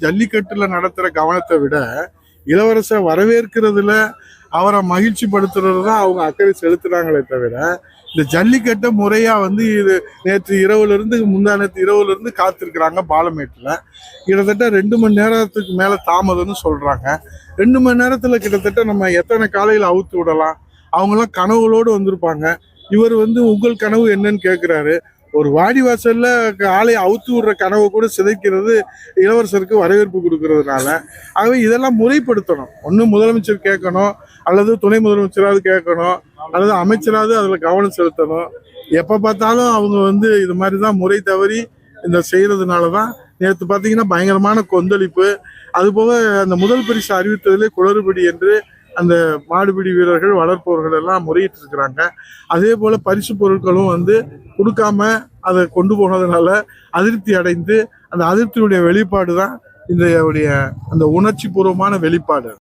ஜல்லிக்கட்டுல நடத்துற கவனத்தை விட இளவரசர் வரவேற்கிறதுல அவரை மகிழ்ச்சி படுத்துறது தான் அவங்க அக்கறை செலுத்துறாங்களே தவிர இந்த ஜல்லிக்கட்டை முறையா இது நேற்று இரவுல இருந்து முந்தா நேற்று இரவுல இருந்து காத்திருக்கிறாங்க பாலமேட்டுல. கிட்டத்தட்ட 2 மணி நேரத்துக்கு மேல தாமதம்னு சொல்றாங்க. 2 மணி நேரத்துல கிட்டத்தட்ட நம்ம எத்தனை காலையில அவுத்து விடலாம்? அவங்கெல்லாம் கனவுகளோடு வந்திருப்பாங்க. இவர் உங்கள் கனவு என்னன்னு கேட்கிறாரு. ஒரு வாடிவாசல்ல ஆளை அவுத்து விடுற கனவை கூட சிதைக்கிறது இளவரசருக்கு வரவேற்பு கொடுக்கறதுனால. ஆகவே இதெல்லாம் முறைப்படுத்தணும். ஒன்று முதலமைச்சர் கேட்கணும், அல்லது துணை முதலமைச்சராவது கேட்கணும், அல்லது அமைச்சராவது அதில் கவனம் செலுத்தணும். எப்போ பார்த்தாலும் அவங்க இது மாதிரி தான் முறை தவறி இந்த செய்யறதுனால தான் நேற்று பார்த்தீங்கன்னா பயங்கரமான கொந்தளிப்பு. அதுபோக அந்த முதல் பரிசு அறிவித்ததிலே குளறுபடி என்று அந்த மாடுபிடி வீரர்கள் வளர்ப்பவர்கள் எல்லாம் முறையிட்டு இருக்கிறாங்க. அதே போல பரிசு பொருட்களும் கொடுக்காம அதை கொண்டு போனதுனால அதிருப்தி அடைந்து அந்த அதிருப்தியுடைய வெளிப்பாடு தான் இந்த அந்த உணர்ச்சி பூர்வமான வெளிப்பாடு.